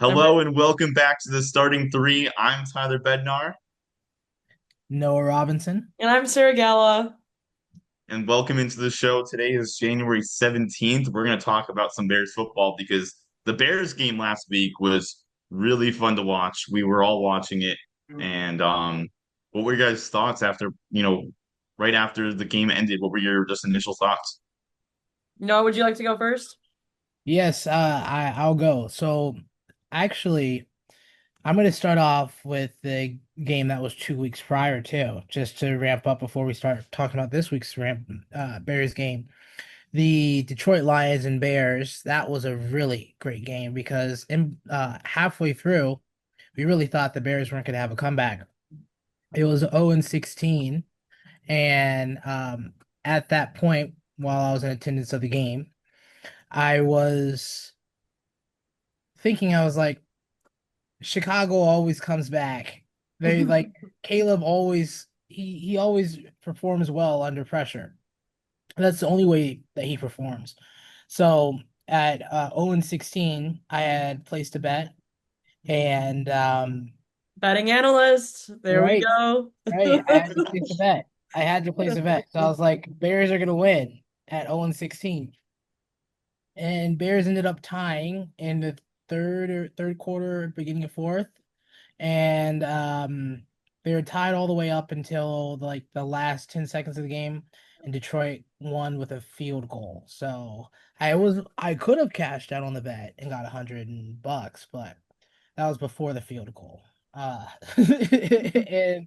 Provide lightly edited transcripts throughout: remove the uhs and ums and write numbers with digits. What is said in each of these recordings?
I'm ready. Hello and welcome back to the starting three. I'm Tyler Bednar, Noah Robinson. And I'm Sarah Gala. and welcome into the show. Today is January 17th. We're going to talk about some Bears football because the Bears game last week was really fun to watch. We were all watching it. And what were your guys' thoughts after, right after the game ended? What were your just initial thoughts? Noah, would you like to go first? Yes, I'll go. So actually, I'm going to start off with the game that was 2 weeks prior too, just to ramp up before we start talking about this week's Bears game. The Detroit Lions and Bears, that was a really great game because in halfway through, we really thought the Bears weren't going to have a comeback. It was 0-16, and at that point, while I was in attendance of the game, I was thinking, I was like, Chicago always comes back. They like Caleb always he always performs well under pressure. That's the only way that he performs. So at 0-16, I had placed a bet, and Betting analyst. There we right, go. right, I had to place a bet. I had to place a bet. So I was like, Bears are gonna win at 0-16. And Bears ended up tying in the third quarter, beginning of fourth, and they were tied all the way up until like the last 10 seconds of the game, and Detroit won with a field goal. So I could have cashed out on the bet and got $100 but that was before the field goal. And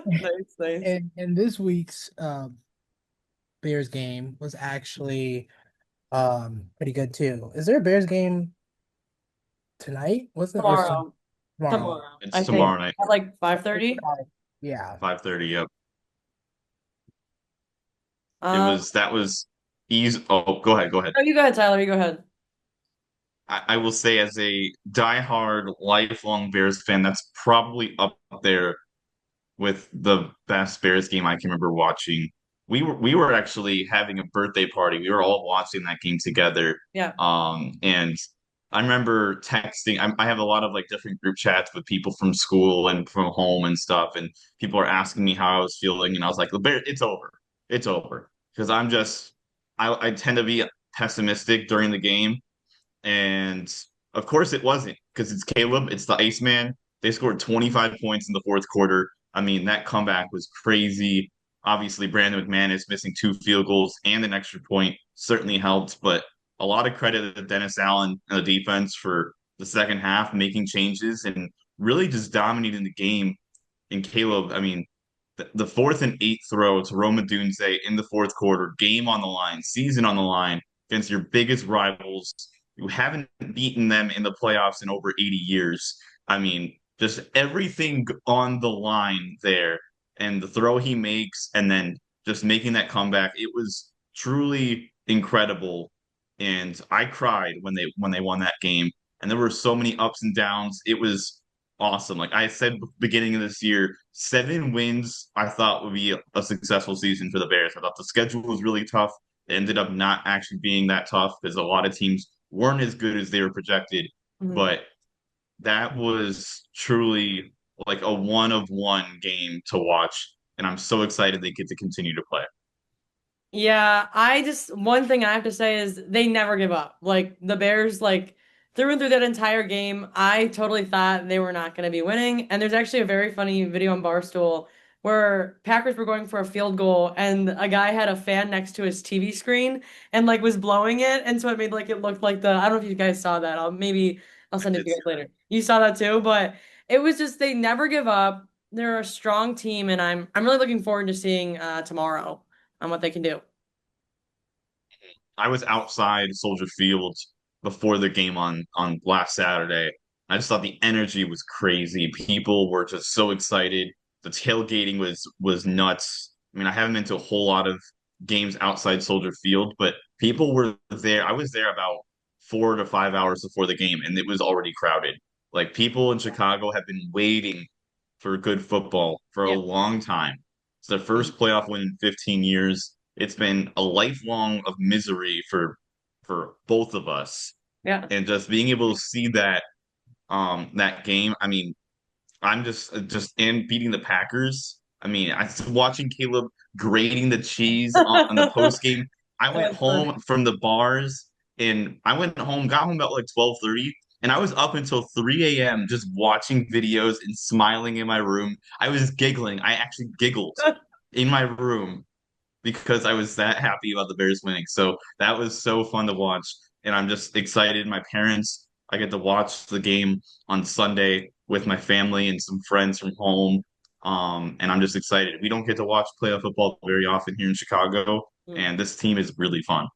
Nice, nice. and this week's Bears game was actually pretty good too. Is there a Bears game tonight? Wasn't or Tomorrow. tomorrow? Tomorrow, It's I think. tomorrow night, At like 5:30. Yeah. 5:30. Yep. Um, That was easy. Oh, go ahead, go ahead. oh, you go ahead, Tyler. You go ahead. I will say, as a diehard, lifelong Bears fan, that's probably up there with the best Bears game I can remember watching. We were actually having a birthday party. We were all watching that game together. Yeah. And I remember texting. I have a lot of like different group chats with people from school and from home and stuff, and people are asking me how I was feeling, and I was like, "The Bear, it's over, it's over," because I tend to be pessimistic during the game, and of course it wasn't because it's Caleb, it's the Iceman. They scored 25 points in the fourth quarter. I mean, that comeback was crazy. Obviously, Brandon McManus missing two field goals and an extra point certainly helped, but a lot of credit to Dennis Allen and the defense for the second half making changes and really just dominating the game. And Caleb, I mean, the fourth and eighth throw to Roma Dunze in the fourth quarter, game on the line, season on the line against your biggest rivals. You haven't beaten them in the playoffs in over 80 years. I mean, just everything on the line there. And the throw he makes, and then just making that comeback, it was truly incredible. And I cried when they won that game. And there were so many ups and downs. It was awesome. Like I said beginning of this year, 7 wins I thought would be a successful season for the Bears. I thought the schedule was really tough. It ended up not actually being that tough because a lot of teams weren't as good as they were projected. Mhm. But that was truly like a one of one game to watch. And I'm so excited they get to continue to play. Yeah, I just one thing I have to say is they never give up. Like the Bears, like through and through that entire game, I totally thought they were not going to be winning. And there's actually a very funny video on Barstool where Packers were going for a field goal and a guy had a fan next to his TV screen and like was blowing it, and so it made like it looked like the I don't know if you guys saw that. I'll I send it did to you see guys later. You saw that too, but it was just they never give up. They're a strong team, and I'm really looking forward to seeing tomorrow on what they can do. I was outside Soldier Field before the game on last Saturday. I just thought the energy was crazy. People were just so excited. The tailgating was nuts. I mean, I haven't been to a whole lot of games outside Soldier Field, but people were there. I was there about 4 to 5 hours before the game, and it was already crowded. Like people in Chicago have been waiting for good football for a Yeah. long time. It's their first playoff win in 15 years. It's been a lifelong of misery for both of us. Yeah. And just being able to see that that game. I mean, I'm just in beating the Packers. I mean, I watching Caleb grating the cheese on the post game. I went That's funny. home from the bars and I went home, got home about like 12:30, and I was up until 3 a.m. just watching videos and smiling in my room. I was giggling. I actually giggled in my room because I was that happy about the Bears winning. So that was so fun to watch. And I'm just excited. My parents, I get to watch the game on Sunday with my family and some friends from home. And I'm just excited. We don't get to watch playoff football very often here in Chicago, Mm. and this team is really fun.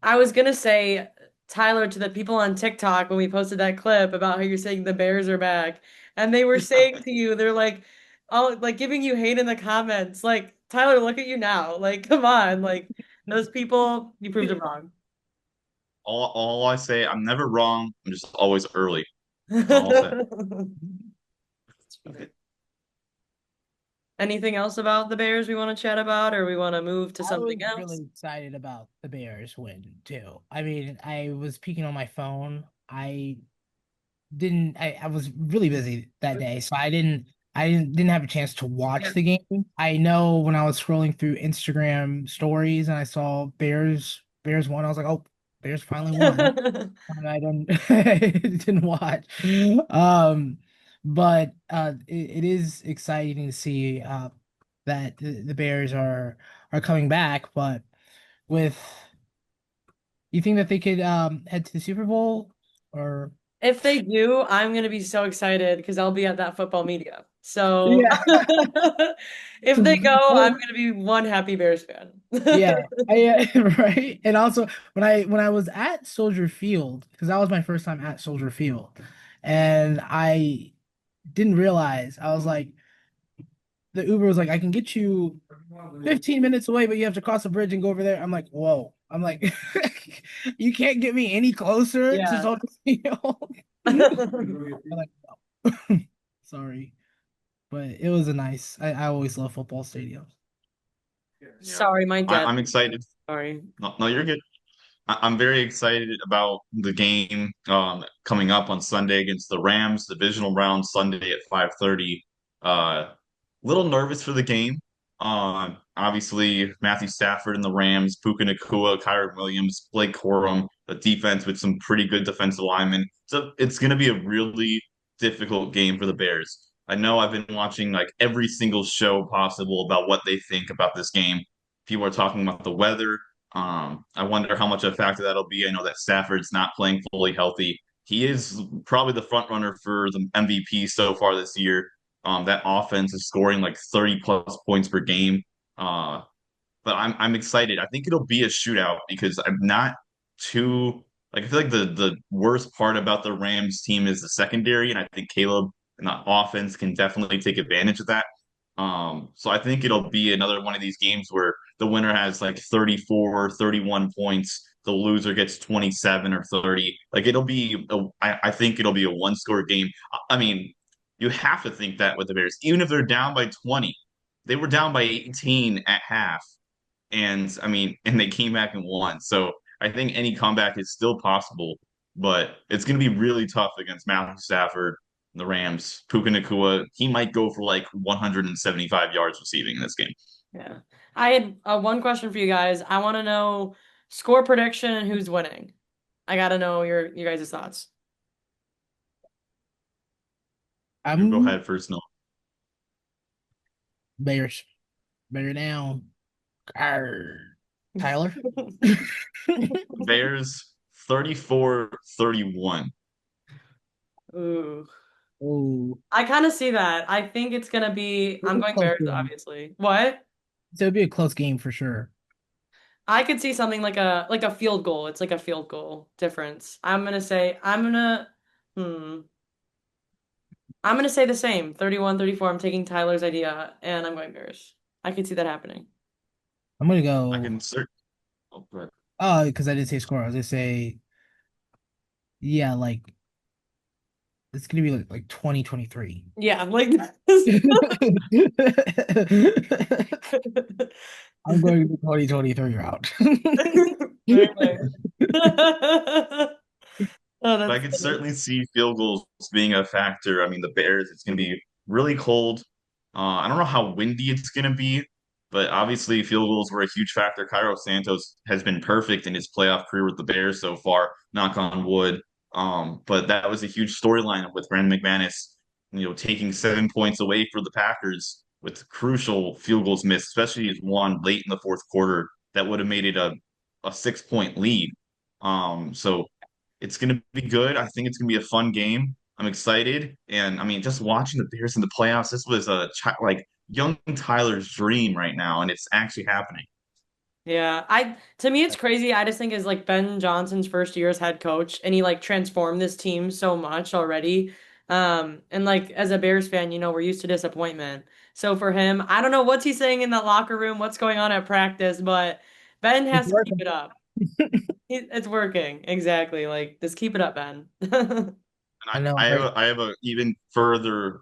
I was gonna say, Tyler, to the people on TikTok when we posted that clip about how you're saying the Bears are back, and they were saying to you, they're like, all like giving you hate in the comments. Like, Tyler, look at you now. Like, come on. Like, those people, you proved them wrong. All I say, I'm never wrong. I'm just always early. That's all I'll say. Anything else about the Bears we want to chat about, or we want to move to I was something really else? excited about the Bears win too. I mean, I was peeking on my phone. I was really busy that day, so I didn't have a chance to watch Yeah. the game. I know when I was scrolling through Instagram stories and I saw Bears won, I was like, oh, Bears finally won. And I didn't I didn't watch. Um, but it is exciting to see that the Bears are coming back, but with you think that they could head to the Super Bowl or If they do, I'm gonna be so excited because I'll be at that football media. So yeah. if they go, I'm gonna be one happy Bears fan. Yeah, right. And also when I was at Soldier Field, because that was my first time at Soldier Field, and I didn't realize I was like the Uber was like, I can get you 15 minutes away, but you have to cross the bridge and go over there. I'm like, whoa. I'm like, you can't get me any closer to Yeah. Soldier Field. I'm like, no. Sorry. But it was a nice I always love football stadiums. Yeah. Sorry, my dad. I'm excited. Sorry. No, you're good. I'm very excited about the game coming up on Sunday against the Rams, divisional round Sunday at 5:30. Little nervous for the game. Obviously Matthew Stafford and the Rams, Puka Nacua, Kyron Williams, Blake Corum, the defense with some pretty good defensive linemen. So it's going to be a really difficult game for the Bears. I know I've been watching like every single show possible about what they think about this game. People are talking about the weather. I wonder how much of a factor that'll be. I know that Stafford's not playing fully healthy. He is probably the front runner for the MVP so far this year. That offense is scoring like 30 plus points per game. Uh, but I'm excited. I think it'll be a shootout because I'm not too like I feel like the worst part about the Rams team is the secondary, and I think Caleb and the offense can definitely take advantage of that. So I think it'll be another one of these games where the winner has like 34, 31 points. The loser gets 27 or 30. Like I think it'll be a one score game. I mean, you have to think that with the Bears, even if they're down by 20, they were down by 18 at half and I mean, and they came back and won. So I think any comeback is still possible, but it's going to be really tough against Matthew Stafford, the Rams, Puka Nacua. He might go for like 175 yards receiving in this game. Yeah. I had one question for you guys. I want to know score prediction and who's winning. I gotta know your guys' thoughts. You go I'm ahead first, no. Bears. Bear down. Arr. Tyler? Bears 34-31. Ooh. Oh, I kind of see that. I think it's gonna be. it'll I'm be a going close Bears, game. obviously. What? So it'll be a close game for sure. I could see something like a field goal. It's like a field goal difference. Hmm. I'm gonna say the same. 31, 34. I'm taking Tyler's idea and I'm going Bears. I could see that happening. I'm gonna I go can cert. Oh, go ahead. because I didn't say score. I was gonna say yeah, like it's gonna be like 2023. Yeah, like I'm going the 2023 route. Very nice. Oh, But I that's could funny. certainly see field goals being a factor. I mean, the Bears, it's going to be really cold. I don't know how windy it's going to be, but obviously field goals were a huge factor. Cairo Santos has been perfect in his playoff career with the Bears so far, knock on wood. But that was a huge storyline with Brandon McManus, taking 7 points away for the Packers with crucial field goals missed, especially his one late in the fourth quarter that would have made it a 6 point lead. So it's going to be good. I think it's going to be a fun game. I'm excited, and I mean, just watching the Bears in the playoffs, this was like young Tyler's dream right now, and it's actually happening. Yeah, to me it's crazy. I just think it's like Ben Johnson's first year as head coach and he like transformed this team so much already. And like as a Bears fan, we're used to disappointment. So for him, I don't know what's he saying in that locker room, what's going on at practice, but Ben It's has to keep working. it up. It's working. Exactly. Like just keep it up, Ben. I And know, right? I have a even further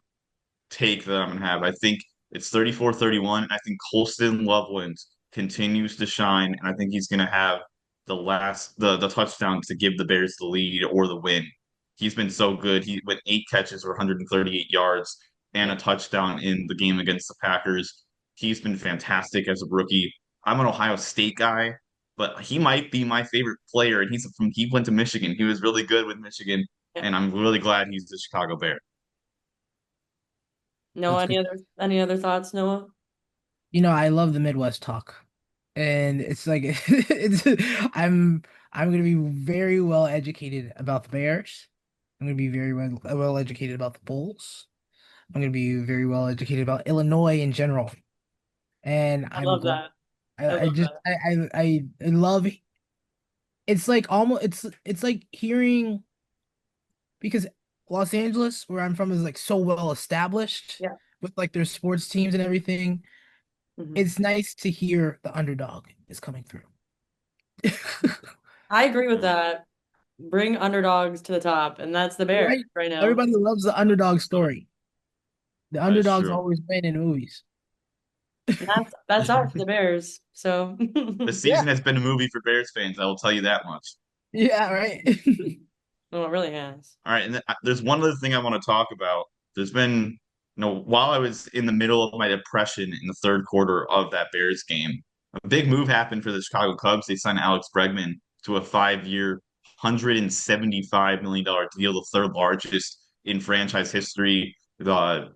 take that I'm gonna have. I think it's 34-31. I think Colston Loveland continues to shine, and I think he's gonna have the touchdown to give the Bears the lead or the win. He's been so good. He with 8 catches for 138 yards and Yeah. a touchdown in the game against the Packers. He's been fantastic as a rookie. I'm an Ohio State guy, but he might be my favorite player, and he went to Michigan. He was really good with Michigan, Yeah. and I'm really glad he's the Chicago Bear. No, That's good. any other thoughts, Noah? I love the Midwest talk. And it's like it's I'm gonna be very well educated about the Bears. I'm gonna be very well educated about the Bulls. I'm gonna be very well educated about Illinois in general. And I I'm love glad that. I I love just that. I love it's like almost it's like hearing because Los Angeles, where I'm from, is like so well established Yeah. with like their sports teams and everything. Mhm. It's nice to hear the underdog is coming through. I agree with that. Bring underdogs to the top, and that's the Bears Right? right now. Everybody loves the underdog story. The That is underdogs true. always win in movies. And that's us, the Bears. So The Yeah, season has been a movie for Bears fans. I will tell you that much. yeah, right. well, it really has. All right, and there's one other thing I want to talk about. There's been, while I was in the middle of my depression in the third quarter of that Bears game, a big move happened for the Chicago Cubs. They signed Alex Bregman to a 5 year, $175 million deal, the third largest in franchise history. The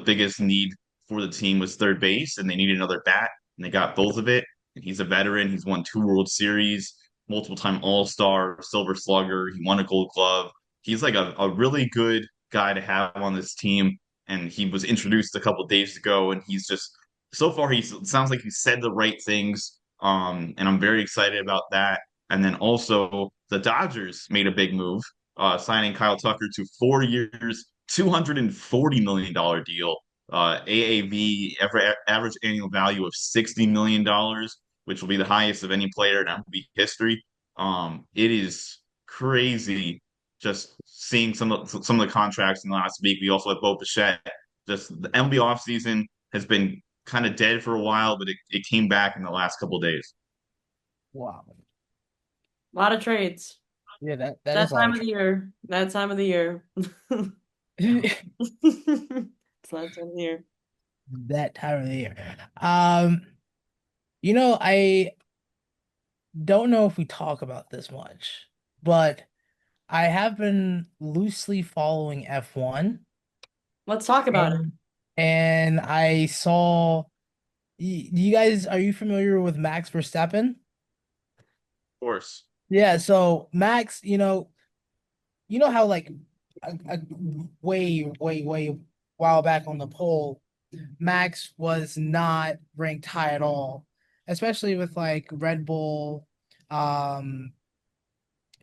biggest need for the team was third base, and they needed another bat, and they got both of it. And he's a veteran. He's won two World Series, multiple time All-Star, Silver Slugger. He won a Gold Glove. He's like a really good guy to have on this team. And he was introduced a couple days ago, and he's just so far he sounds like he said the right things. And I'm very excited about that. And then also the Dodgers made a big move, signing Kyle Tucker to 4 years, $240 million deal. AAV, average annual value of $60 million, which will be the highest of any player in MLB history. It is crazy just seeing some of the contracts in the last week. We also have Bo Bichette. Just the MLB offseason has been kind of dead for a while, but it came back in the last couple of days. Wow. A lot of trades. Yeah, that That is a lot time of of the year. That time of the year. It's that time of the year. that time of the year. I don't know if we talk about this much, but I have been loosely following F1 Let's talk about it. and and I saw you guys, are you familiar with Max Verstappen? Of course. Yeah, so Max, you know how like a way while back on the poll, Max was not ranked high at all, especially with like Red Bull, um,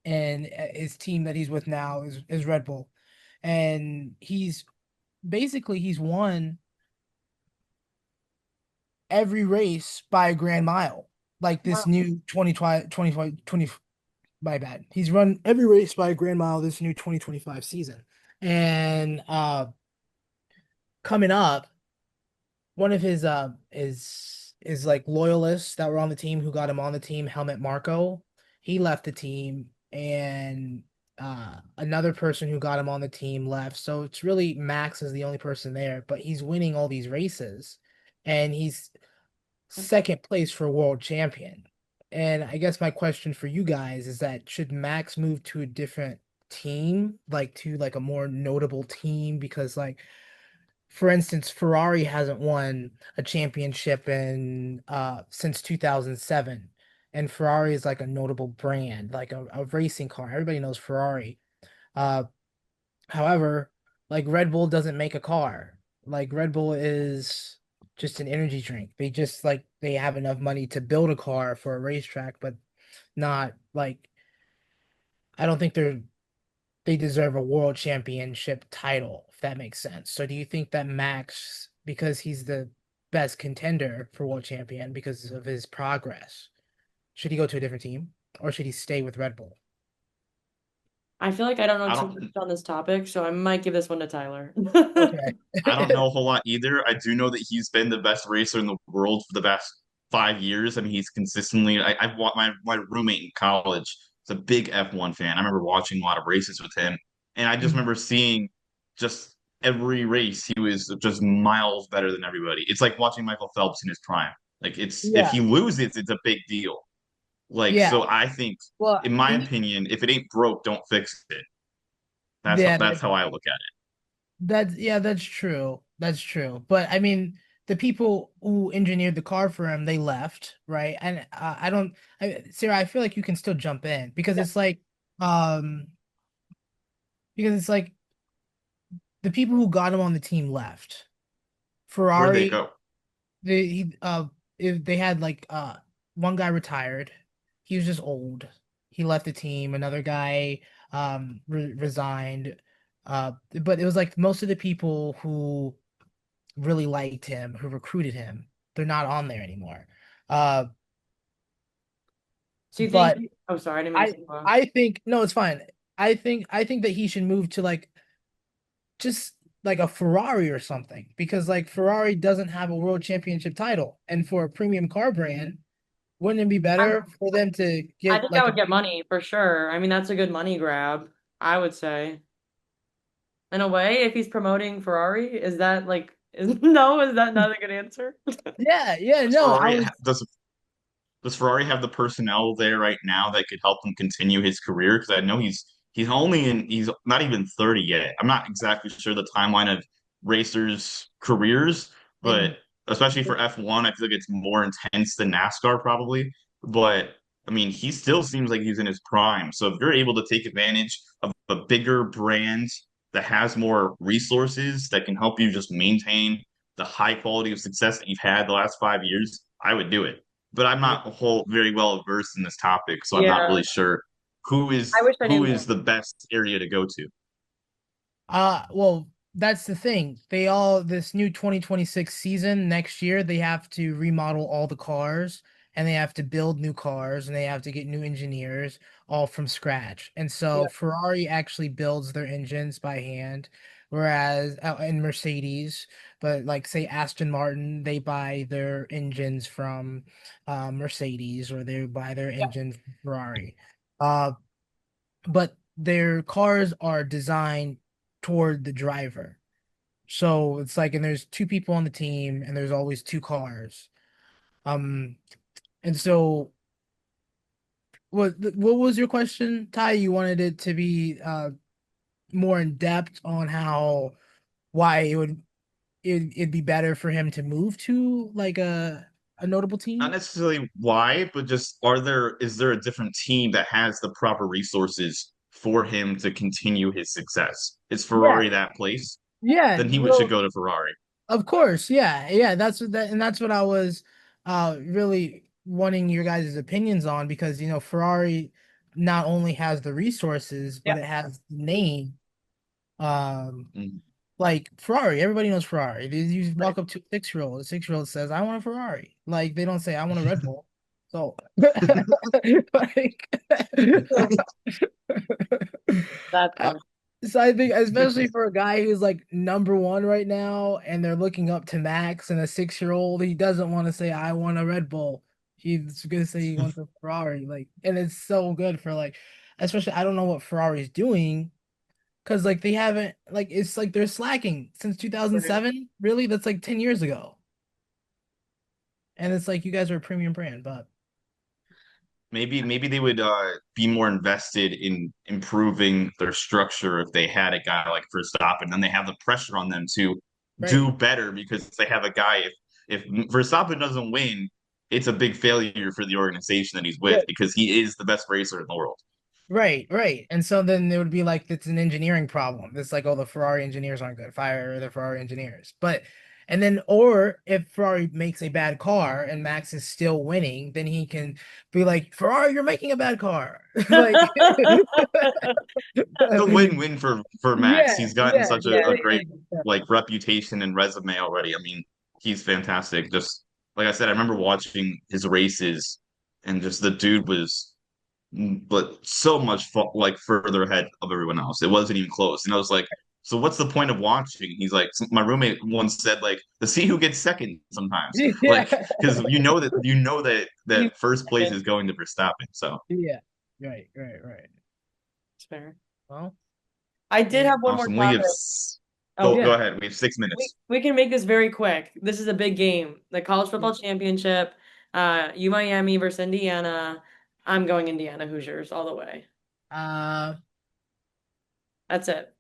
and his team that he's with now is Red Bull, and he's won every race by a grand mile, like this Wow. new 2020 my bad. He's run every race by a grand mile this new 2025 season. And coming up, one of his is like loyalists that were on the team who got him on the team, Helmut Marko. He left the team and Another person who got him on the team left. So it's really Max is the only person there, but he's winning all these races and he's second place for world champion. And I guess my question for you guys is that should Max move to a different team, like to like a more notable team? Because like for instance, Ferrari hasn't won a championship in since 2007. And Ferrari is like a notable brand, like a racing car. Everybody knows Ferrari. Uh However, like Red Bull doesn't make a car. Like Red Bull is just an energy drink. They just like they have enough money to build a car for a racetrack, but not like I don't think they deserve a world championship title, if that makes sense. So do you think that Max, because he's the best contender for world champion because of his progress, should he go to a different team or should he stay with Red Bull? I feel like I don't know I too much don't on this topic, so I might give this one to Tyler. Okay. I don't know a whole lot either. I do know that he's been the best racer in the world for the past 5 years. I mean, he's consistently. I've watched my roommate in college is a big F1 fan. I remember watching a lot of races with him, and I just remember seeing just every race he was just miles better than everybody. It's like watching Michael Phelps in his prime. Like it's if Yeah. he loses, it's a big deal. Like Yeah. so, I think, Well, in my and opinion, if it ain't broke, don't fix it. yeah, That's how I look at that's yeah, that's true. That's true. But I mean, the people who engineered the car for him, they left, right? And I don't, Sarah, I feel like you can still jump in um, because it's like the people who got him on the team left. it. Where'd they Ferrari, go? he if they had like one guy retired, he was just old. He left the team. Another guy resigned. But it was like most of the people who really liked him, who recruited him, they're not on there anymore. Uh, Do you think? but Oh, sorry, I didn't mean to I cut you off. I think no, it's fine. I think that he should move to like just like a Ferrari or something because like Ferrari doesn't have a world championship title, and for a premium car brand, wouldn't it be better for them to I get think I like a would get big money for sure. I mean, that's a good money grab, I would say. In a way, if he's promoting Ferrari, is that like is no, is that not a good answer? yeah, yeah, Does no, I Ferrari was does Ferrari have the personnel there right now that could help him continue his career? Because I know he's not even 30 yet. I'm not exactly sure the timeline of racers' careers, but in especially for F1, I feel like it's more intense than NASCAR probably. But I mean, he still seems like he's in his prime. So if you're able to take advantage of a bigger brand that has more resources that can help you just maintain the high quality of success that you've had the last 5 years, I would do it. But I'm yeah. not a whole very well versed in this topic, so I'm not Yeah, really sure I wish I knew who more. is the best area to go to. Well, that's the thing. They all this new 2026 season next year, they have to remodel all the cars and they have to build new cars and they have to get new engineers all from scratch. And Yeah. so Ferrari actually builds their engines by hand, whereas in Mercedes, but like say Aston Martin, they buy their engines from Mercedes or they buy their engine from Ferrari. Uh, but their cars are designed toward the driver. So it's like, and there's two people on the team, and there's always two cars. Um, and so what was your question, Ty? You wanted it to be more in depth on how why it'd be better for him to move to like a notable Not team? necessarily why, but just is there a different team that has the proper resources for him to continue his success? Is Yeah, Ferrari that place? yeah. Then should Well, go to Ferrari. of course, yeah, yeah. That's what I was really wanting your guys' opinions on because Ferrari not only has the resources, but Yeah. it has the name. Um Mhm. like Ferrari, everybody knows Ferrari. You Right. walk up to a 6-year-old, the 6-year-old says, I want a Ferrari. Like they don't say I want a Red Bull. So like That's funny. So I think, especially for a guy who's like number one right now, and they're looking up to Max and a 6-year-old, he doesn't want to say, "I want a Red Bull." He's gonna say he wants a Ferrari. Like, and it's so good for like. especially I don't know what Ferrari's doing because like they haven't like it's like they're slacking since Right. 2007. Really, that's like 10 years ago. And it's like you guys are a premium brand, but Maybe they would be more invested in improving their structure if they had a guy like Verstappen. Then they have the pressure on them to right. do better because they have a guy. If Verstappen doesn't win, it's a big failure for the organization that he's with because he is the best racer in the world. Right, right. And so then it would be like it's an engineering problem. It's like, oh, the Ferrari engineers aren't good. Fire the Ferrari engineers. But and then or if Ferrari makes a bad car and Max is still winning, then he can be like, Ferrari, you're making a bad car. Like It's a win-win for Max. yeah, He's gotten yeah, such yeah, a great yeah. like reputation and resume already. I mean, he's fantastic. Just like I said, I remember watching his races, and just the dude was, but so much like further ahead of everyone else. It wasn't even close. And I was like, so what's the point of watching? He's like, my roommate once said, like, to see who gets second sometimes, Yeah. like, because that first place is going to Verstappen. So Yeah. Right, right, right. It's fair. Well, I did yeah. have one more awesome. We have topic. Oh, go Yeah. ahead. We have six we, minutes. we can make this very quick. This is a big game. The college football championship, U Miami versus Indiana. I'm going Indiana Hoosiers all the way. Uh That's it.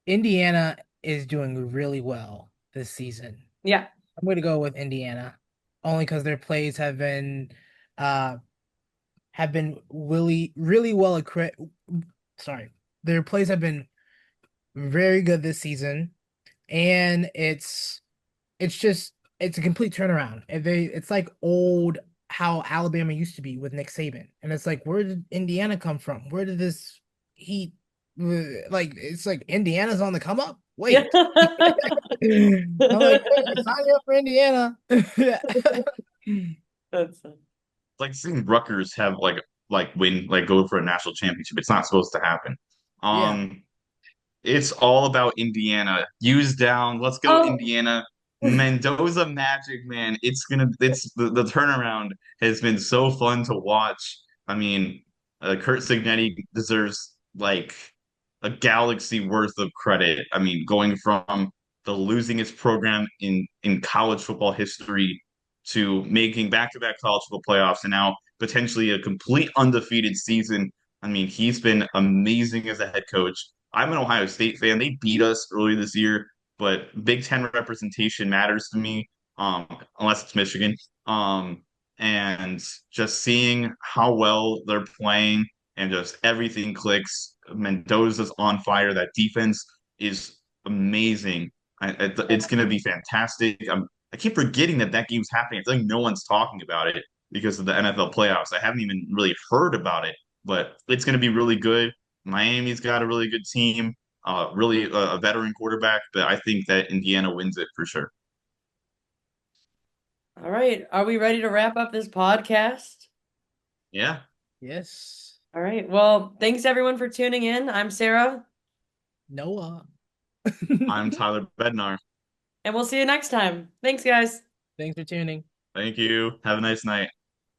Indiana is doing really well this season. Yeah. I'm going to go with Indiana, only because their plays uh, have been really well equipped. Sorry, their plays have been very good this season, and it's just it's a complete turnaround. And it's like old how Alabama used to be with Nick Saban, and it's like where did Indiana come from? Where did this heat? Like it's like Indiana's on the come up. Yeah. Wait. I'm like, wait, sign me up for Indiana. That's Like seeing Rutgers have like win like go for a national championship. It's not supposed to happen. Yeah. Um, it's all about Indiana. Use down. Let's go oh, Indiana. Mendoza Magic, man. It's the turnaround has been so fun to watch. I mean, Kurt Signetti deserves like a galaxy worth of credit. I mean, going from the losingest program in college football history to making back-to-back college football playoffs and now potentially a complete undefeated season. I mean, he's been amazing as a head coach. I'm an Ohio State fan. They beat us earlier this year, but Big Ten representation matters to me, unless it's Michigan. Um, and just seeing how well they're playing and just everything clicks. Mendoza's on fire. That defense is amazing. It's going to be fantastic. I keep forgetting that game's happening. I feel like no one's talking about it because of the NFL playoffs. I haven't even really heard about it, but it's going to be really good. Miami's got a really good team, really a veteran quarterback, but I think that Indiana wins it for sure. all right. Are we ready to wrap up this podcast? Yeah, Yes. All right. Well, thanks everyone for tuning in. I'm Sarah, Noah. I'm Tyler Bednar. and we'll see you next time. Thanks, guys. Thanks for tuning. Thank you. Have a nice night.